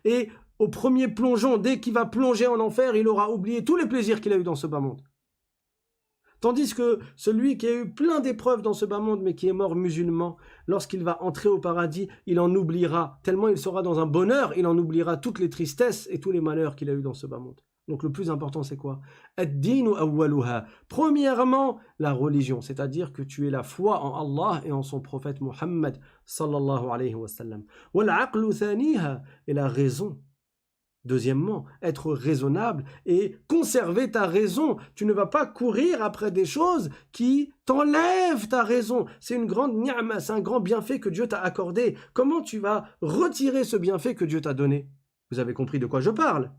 Et au premier plongeon, dès qu'il va plonger en enfer, il aura oublié tous les plaisirs qu'il a eu dans ce bas monde. Tandis que celui qui a eu plein d'épreuves dans ce bas monde, mais qui est mort musulman, lorsqu'il va entrer au paradis, il en oubliera, tellement il sera dans un bonheur, il en oubliera toutes les tristesses et tous les malheurs qu'il a eu dans ce bas monde. Donc le plus important, c'est quoi? Ad-dinu awwaluha. Premièrement, la religion, c'est-à-dire que tu aies la foi en Allah et en son prophète Muhammad sallallahu alayhi wa sallam. Wal aqlu thaniha, et la raison. Deuxièmement, être raisonnable et conserver ta raison. Tu ne vas pas courir après des choses qui t'enlèvent ta raison. C'est une grande ni'ma, c'est un grand bienfait que Dieu t'a accordé. Comment tu vas retirer ce bienfait que Dieu t'a donné? Vous avez compris de quoi je parle?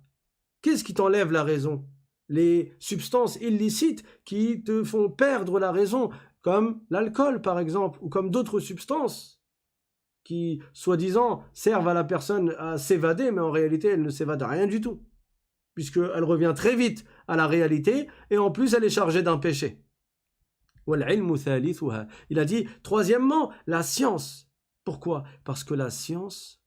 Qu'est-ce qui t'enlève la raison? Les substances illicites qui te font perdre la raison, comme l'alcool par exemple, ou comme d'autres substances qui, soi-disant, servent à la personne à s'évader, mais en réalité, elle ne s'évade à rien du tout, puisqu'elle revient très vite à la réalité, et en plus, elle est chargée d'un péché. Il a dit, troisièmement, la science. Pourquoi? Parce que la science,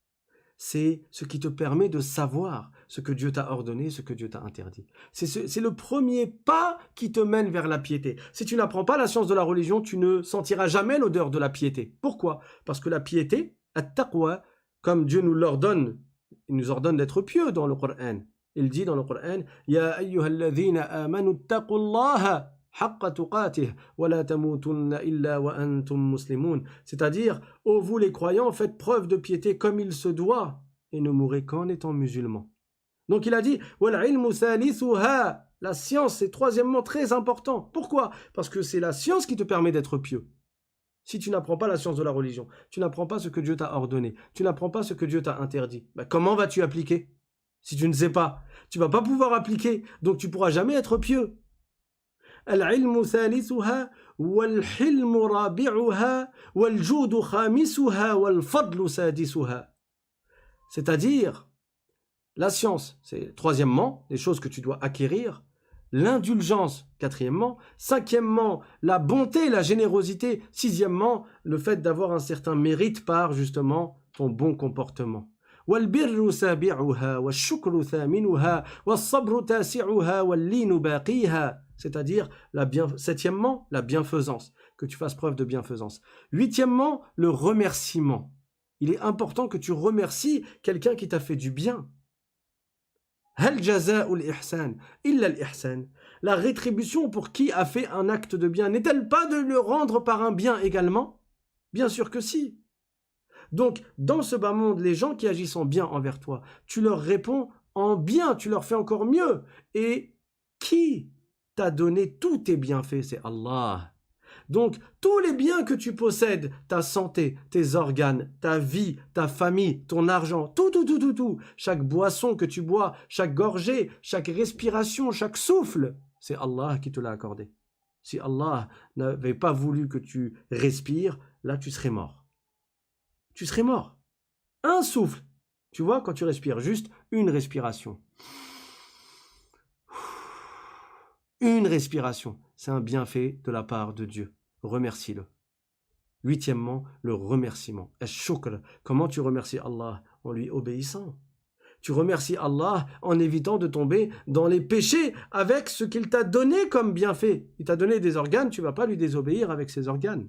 c'est ce qui te permet de savoir ce que Dieu t'a ordonné, ce que Dieu t'a interdit. C'est le premier pas qui te mène vers la piété. Si tu n'apprends pas la science de la religion, tu ne sentiras jamais l'odeur de la piété. Pourquoi? Parce que la piété, at-taqwa, comme Dieu nous l'ordonne, il nous ordonne d'être pieux dans le Coran. Il dit dans le Coran, Ya ayyuhalladhina amanu taqullaha haqqa tuqatih wa la tamutunna illa wa antum muslimun. C'est-à-dire, ô vous les croyants, faites preuve de piété comme il se doit et ne mourrez qu'en étant musulmans. Donc il a dit, wal ilmu thalithuha, la science, c'est troisièmement très important. Pourquoi? Parce que c'est la science qui te permet d'être pieux. Si tu n'apprends pas la science de la religion, tu n'apprends pas ce que Dieu t'a ordonné, tu n'apprends pas ce que Dieu t'a interdit, comment vas-tu appliquer? Si tu ne sais pas, tu ne vas pas pouvoir appliquer, donc tu ne pourras jamais être pieux. Al-ilmu thalithuha, wal-hilmu rabi'uha, wal-judu khamisuha, wal-fadlu sadisuha. C'est-à-dire, la science, c'est troisièmement, les choses que tu dois acquérir. L'indulgence, quatrièmement. Cinquièmement, la bonté, la générosité. Sixièmement, le fait d'avoir un certain mérite par, justement, ton bon comportement. وَالْبِرُّ سَابِعُهَا وَالشُّكْرُ ثَامِنُهَا وَالصَّبْرُ تَاسِعُهَا وَاللِّينُ بَاقِيهَا. C'est-à-dire, septièmement, la bienfaisance, que tu fasses preuve de bienfaisance. Huitièmement, le remerciement. Il est important que tu remercies quelqu'un qui t'a fait du bien. هل جزاء الإحسان إلا الإحسان. La rétribution pour qui a fait un acte de bien n'est-elle pas de le rendre par un bien également? Bien sûr que si. Donc, dans ce bas monde, les gens qui agissent en bien envers toi, tu leur réponds en bien, tu leur fais encore mieux. Et qui t'a donné tous tes bienfaits? C'est Allah. Donc, tous les biens que tu possèdes, ta santé, tes organes, ta vie, ta famille, ton argent, tout, chaque boisson que tu bois, chaque gorgée, chaque respiration, chaque souffle, c'est Allah qui te l'a accordé. Si Allah n'avait pas voulu que tu respires, là tu serais mort. Tu serais mort. Un souffle. Tu vois, quand tu respires, juste une respiration. Une respiration, c'est un bienfait de la part de Dieu. Remercie-le. Huitièmement, le remerciement. Ash-shukr. Comment tu remercies Allah? En lui obéissant. Tu remercies Allah en évitant de tomber dans les péchés avec ce qu'il t'a donné comme bienfait. Il t'a donné des organes, tu ne vas pas lui désobéir avec ses organes.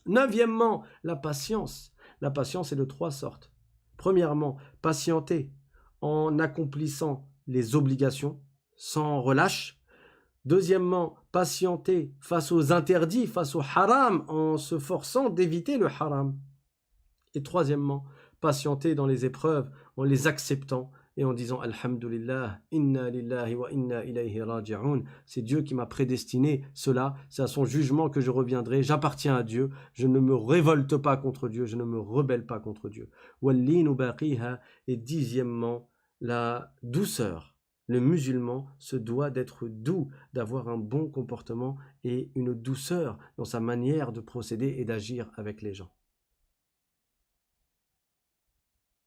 Neuvièmement, la patience. La patience est de trois sortes. Premièrement, patienter en accomplissant les obligations sans relâche. Deuxièmement, patienter face aux interdits, face au haram, en se forçant d'éviter le haram. Et troisièmement, patienter dans les épreuves en les acceptant et en disant Alhamdulillah, inna lillahi wa inna ilayhi raji'un. C'est Dieu qui m'a prédestiné cela, c'est à son jugement que je reviendrai, j'appartiens à Dieu, je ne me révolte pas contre Dieu, je ne me rebelle pas contre Dieu. Wallinu baqiha. Et dixièmement, la douceur. Le musulman se doit d'être doux, d'avoir un bon comportement et une douceur dans sa manière de procéder et d'agir avec les gens.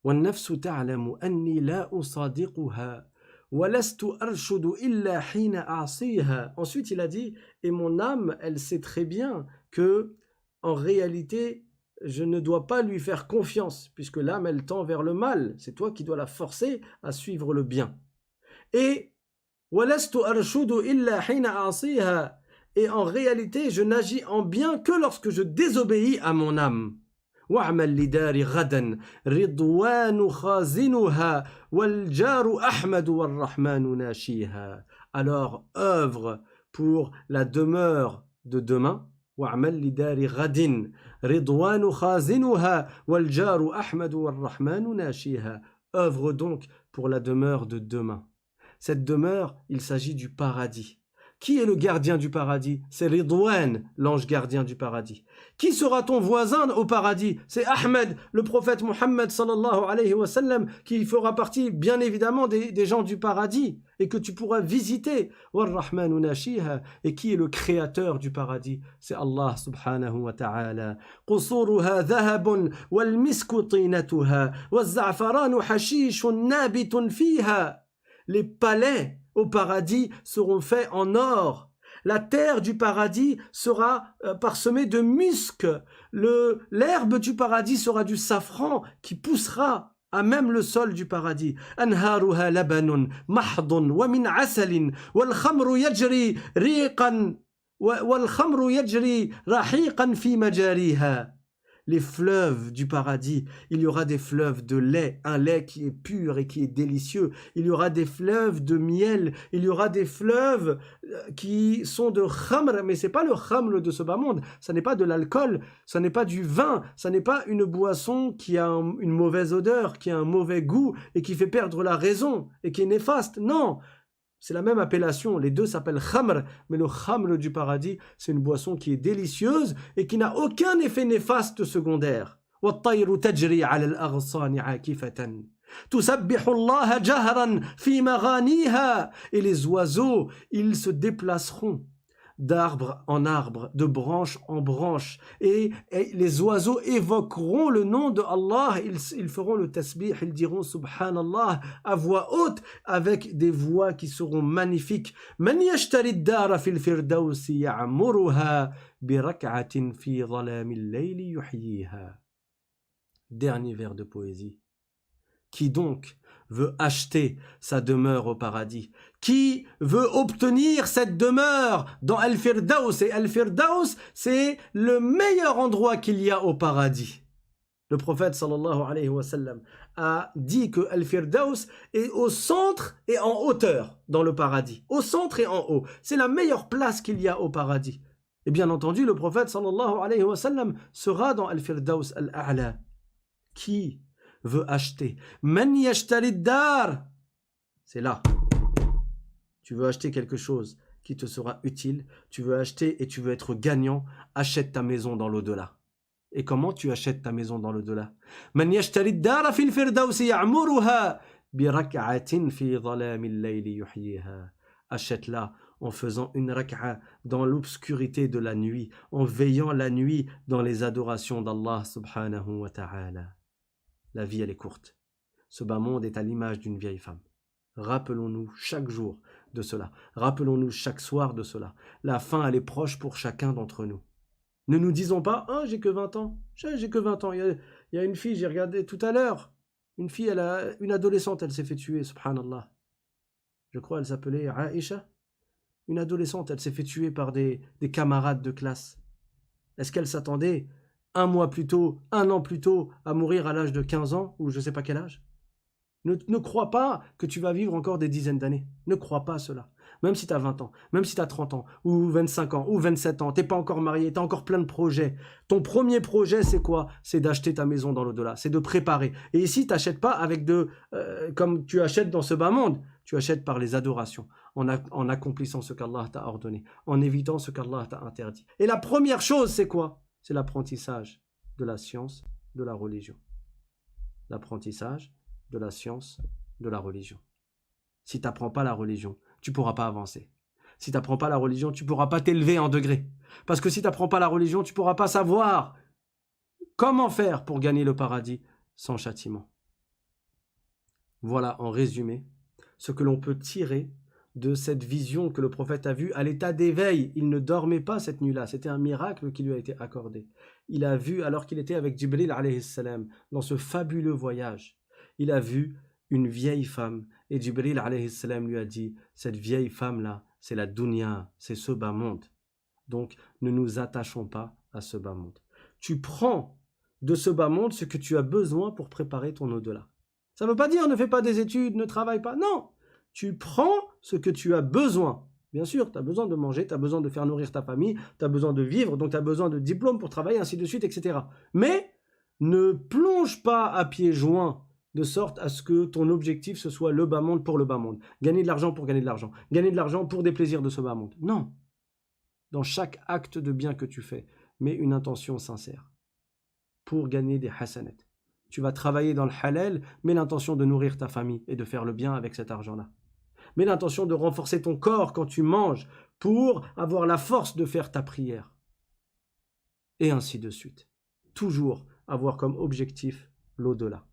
والنفس تعلم أني لا أصادقها ولست أرشد إلا حين أعصيها. Ensuite il a dit, et mon âme, elle sait très bien que en réalité je ne dois pas lui faire confiance puisque l'âme elle tend vers le mal, c'est toi qui dois la forcer à suivre le bien. Et وَلَسْتُ أَرْشُدُ إِلَّا حِينَ أَعْصِيهَا. Et en réalité, je n'agis en bien que lorsque je désobéis à mon âme. وَعْمَلْ لِدَارِ غَدًا رِضْوَانُ خَازِنُهَا وَالْجَارُ أَحْمَدُ وَالرَّحْمَنُ نَاشِيهَا. Alors œuvre pour la demeure de demain. وَعْمَلْ لِدَارِ غَدٍ رِضْوَانُ خَازِنُهَا وَالْجَارُ أَحْمَدُ وَالرَّحْمَنُ نَاشِيهَا. Œuvre donc pour la demeure de demain. Cette demeure, il s'agit du paradis. Qui est le gardien du paradis? C'est Ridwan, l'ange gardien du paradis. Qui sera ton voisin au paradis? C'est Ahmed, le prophète Mohammed sallallahu alayhi wa sallam, qui fera partie bien évidemment des gens du paradis et que tu pourras visiter. War-Rahmanu nashiha. Et qui est le créateur du paradis? C'est Allah subhanahu wa ta'ala. Qusuruha dhahabun wal misku tinatuha wal za'faranu hashishun nabitun fiha. Les palais au paradis seront faits en or. La terre du paradis sera parsemée de musc. L'herbe du paradis sera du safran qui poussera à même le sol du paradis. Anharuha labanun mahdun wa min asalin wal khamru yajri riqan wal khamru yajri rahiqan fi majariha. Les fleuves du paradis, il y aura des fleuves de lait, un lait qui est pur et qui est délicieux. Il y aura des fleuves de miel, il y aura des fleuves qui sont de khamr, mais c'est pas le khamr de ce bas monde, ça n'est pas de l'alcool, ça n'est pas du vin, ça n'est pas une boisson qui a une mauvaise odeur, qui a un mauvais goût et qui fait perdre la raison et qui est néfaste. Non, c'est la même appellation, les deux s'appellent khamr, mais le khamr du paradis, c'est une boisson qui est délicieuse et qui n'a aucun effet néfaste secondaire. وَالطَّيْرُ تَجْرِي عَلَى الْأَغْصَانِ عَاكِفَةً تُسَبِّحُ اللَّهَ جَهْرًا فِي مَغَانِيهَا. Et les oiseaux, ils se déplaceront d'arbre en arbre, de branche en branche, et les oiseaux évoqueront le nom de Allah, ils feront le tasbih, ils diront subhanallah à voix haute, avec des voix qui seront magnifiques. Man yashtari ad-dara fil firdausi ya'muruha bi rak'atin fi dhalamil layli yuhyiha. Dernier vers de poésie. Qui donc veut acheter sa demeure au paradis? Qui veut obtenir cette demeure dans Al-Firdaus? Et Al-Firdaus, c'est le meilleur endroit qu'il y a au paradis. Le prophète sallallahu alayhi wa sallam a dit que Al-Firdaus est au centre et en hauteur dans le paradis. Au centre et en haut. C'est la meilleure place qu'il y a au paradis. Et bien entendu, le prophète sallallahu alayhi wa sallam sera dans Al-Firdaus al-A'la. Qui veut acheter? Man yashtari ad-dar. C'est là. Tu veux acheter quelque chose qui te sera utile, tu veux acheter et tu veux être gagnant, achète ta maison dans l'au-delà. Et comment tu achètes ta maison dans l'au-delà? Man yashtari ad-dar fil firdausi ya'muruha bi rak'atin fi dhalamil layli yuhyiha. Achète-la en faisant une rak'a dans l'obscurité de la nuit, en veillant la nuit dans les adorations d'Allah subhanahu wa ta'ala. La vie, elle est courte. Ce bas monde est à l'image d'une vieille femme. Rappelons-nous chaque jour de cela. Rappelons-nous chaque soir de cela. La fin, elle est proche pour chacun d'entre nous. Ne nous disons pas « Oh, j'ai que 20 ans. J'ai que 20 ans. » Il y a une fille, j'ai regardé tout à l'heure. Une fille, une adolescente, elle s'est fait tuer, subhanallah. Je crois elle s'appelait Aïcha. Une adolescente, elle s'est fait tuer par des camarades de classe. Est-ce qu'elle s'attendait un mois plus tôt, un an plus tôt, à mourir à l'âge de 15 ans, ou je ne sais pas quel âge? Ne crois pas que tu vas vivre encore des dizaines d'années. Ne crois pas cela. Même si tu as 20 ans, même si tu as 30 ans, ou 25 ans, ou 27 ans, tu n'es pas encore marié, tu as encore plein de projets. Ton premier projet, c'est quoi? C'est d'acheter ta maison dans l'au-delà, c'est de préparer. Et ici, tu n'achètes pas avec comme tu achètes dans ce bas monde, tu achètes par les adorations, en accomplissant ce qu'Allah t'a ordonné, en évitant ce qu'Allah t'a interdit. Et la première chose, c'est quoi? C'est l'apprentissage de la science, de la religion. L'apprentissage de la science, de la religion. Si tu n'apprends pas la religion, tu ne pourras pas avancer. Si tu n'apprends pas la religion, tu ne pourras pas t'élever en degré. Parce que si tu n'apprends pas la religion, tu ne pourras pas savoir comment faire pour gagner le paradis sans châtiment. Voilà en résumé ce que l'on peut tirer de cette vision que le prophète a vue à l'état d'éveil. Il ne dormait pas cette nuit-là, c'était un miracle qui lui a été accordé. Il a vu, alors qu'il était avec Jibril alayhi salam, dans ce fabuleux voyage, il a vu une vieille femme, et Jibril alayhi salam lui a dit, cette vieille femme-là, c'est la dunya, c'est ce bas monde. Donc, ne nous attachons pas à ce bas monde. Tu prends de ce bas monde ce que tu as besoin pour préparer ton au-delà. Ça ne veut pas dire ne fais pas des études, ne travaille pas, non. Tu prends ce que tu as besoin. Bien sûr, tu as besoin de manger, tu as besoin de faire nourrir ta famille, tu as besoin de vivre, donc tu as besoin de diplômes pour travailler, ainsi de suite, etc. Mais ne plonge pas à pieds joints de sorte à ce que ton objectif ce soit le bas monde pour le bas monde. Gagner de l'argent pour gagner de l'argent. Gagner de l'argent pour des plaisirs de ce bas monde. Non. Dans chaque acte de bien que tu fais, mets une intention sincère pour gagner des hasanat. Tu vas travailler dans le halal, mets l'intention de nourrir ta famille et de faire le bien avec cet argent-là. Mets l'intention de renforcer ton corps quand tu manges pour avoir la force de faire ta prière. Et ainsi de suite. Toujours avoir comme objectif l'au-delà.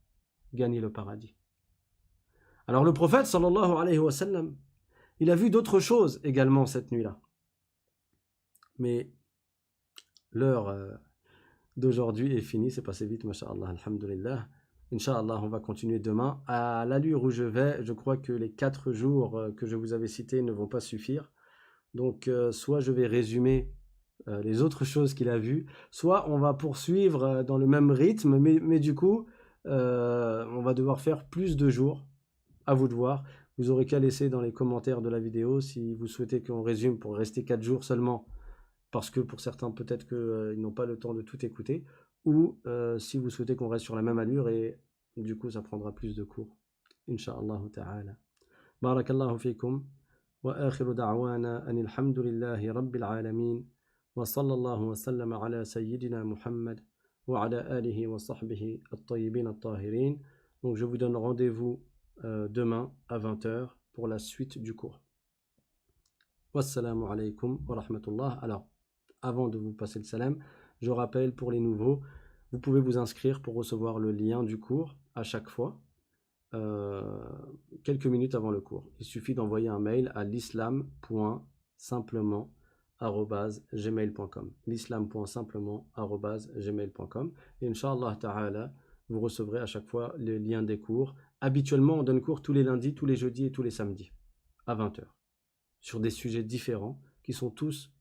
Gagner le paradis. Alors le prophète sallallahu alayhi wa sallam, il a vu d'autres choses également cette nuit-là. Mais l'heure d'aujourd'hui est finie, c'est passé vite, masha'Allah, alhamdulillah. Inch'Allah, on va continuer demain. À l'allure où je vais, je crois que les 4 jours que je vous avais cités ne vont pas suffire. Donc, soit je vais résumer les autres choses qu'il a vues, soit on va poursuivre dans le même rythme, mais du coup, on va devoir faire plus de jours. À vous de voir. Vous aurez qu'à laisser dans les commentaires de la vidéo si vous souhaitez qu'on résume pour rester 4 jours seulement, parce que pour certains, peut-être qu'ils n'ont pas le temps de tout écouter, ou si vous souhaitez qu'on reste sur la même allure, et du coup, ça prendra plus de cours. Inch'Allah ta'ala. Barakallahu fikum. Wa akhiru da'wana anil hamdulillahi rabbil alamin. Wa sallallahu wa sallam ala sayyidina Muhammad wa ala alihi wa sahbihi at-tayyibin at-tahirin. Donc, je vous donne rendez-vous demain à 20h pour la suite du cours. Wassalamu alaikum wa rahmatullah. Alors, avant de vous passer le salam, je rappelle pour les nouveaux, vous pouvez vous inscrire pour recevoir le lien du cours à chaque fois, quelques minutes avant le cours. Il suffit d'envoyer un mail à l'islam.simplement@gmail.com l'islam.simplement@gmail.com et Inch'Allah ta'ala, vous recevrez à chaque fois le lien des cours. Habituellement, on donne cours tous les lundis, tous les jeudis et tous les samedis à 20h sur des sujets différents qui sont tous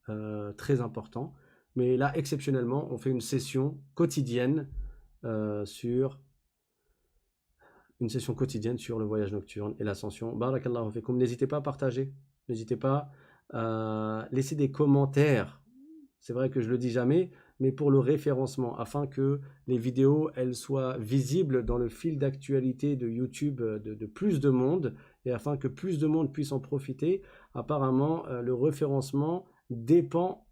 très importants. Mais là, exceptionnellement, on fait une session quotidienne sur le voyage nocturne et l'ascension. Barakallahu fikum. N'hésitez pas à partager. N'hésitez pas à laisser des commentaires. C'est vrai que je le dis jamais, mais pour le référencement, afin que les vidéos elles soient visibles dans le fil d'actualité de YouTube de plus de monde, et afin que plus de monde puisse en profiter. Apparemment, le référencement dépend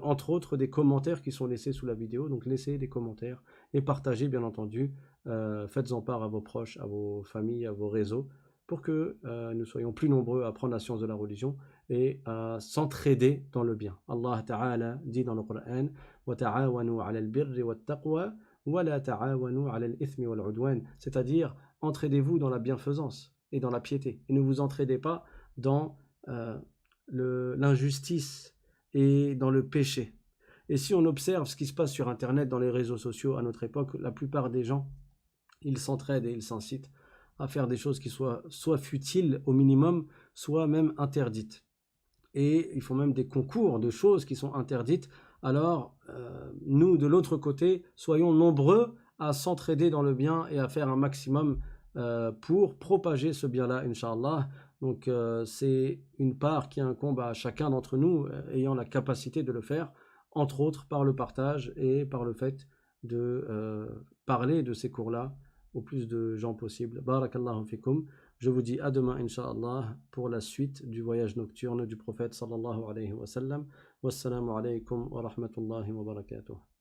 entre autres des commentaires qui sont laissés sous la vidéo. Donc laissez des commentaires et partagez bien entendu. Faites-en part à vos proches, à vos familles, à vos réseaux, pour que nous soyons plus nombreux à prendre la science de la religion et à s'entraider dans le bien. Allah Ta'ala dit dans le Coran: wa ta'awanu 'ala al-birri wat-taqwa wa la ta'awanu 'ala al-ithmi wal-'udwan, c'est-à-dire entraidez-vous dans la bienfaisance et dans la piété, et ne vous entraidez pas dans l'injustice et dans le péché. Et si on observe ce qui se passe sur Internet, dans les réseaux sociaux à notre époque, la plupart des gens, ils s'entraident et ils s'incitent à faire des choses qui soient soit futiles au minimum, soit même interdites. Et ils font même des concours de choses qui sont interdites. Alors, nous, de l'autre côté, soyons nombreux à s'entraider dans le bien et à faire un maximum pour propager ce bien-là, Inch'Allah. Donc, c'est une part qui incombe à chacun d'entre nous, ayant la capacité de le faire, entre autres par le partage et par le fait de parler de ces cours-là au plus de gens possible. Barakallahu fikum. Je vous dis à demain, Inch'Allah, pour la suite du voyage nocturne du prophète sallallahu alayhi wa sallam. Wassalamu alaykum wa rahmatullahi wa barakatuh.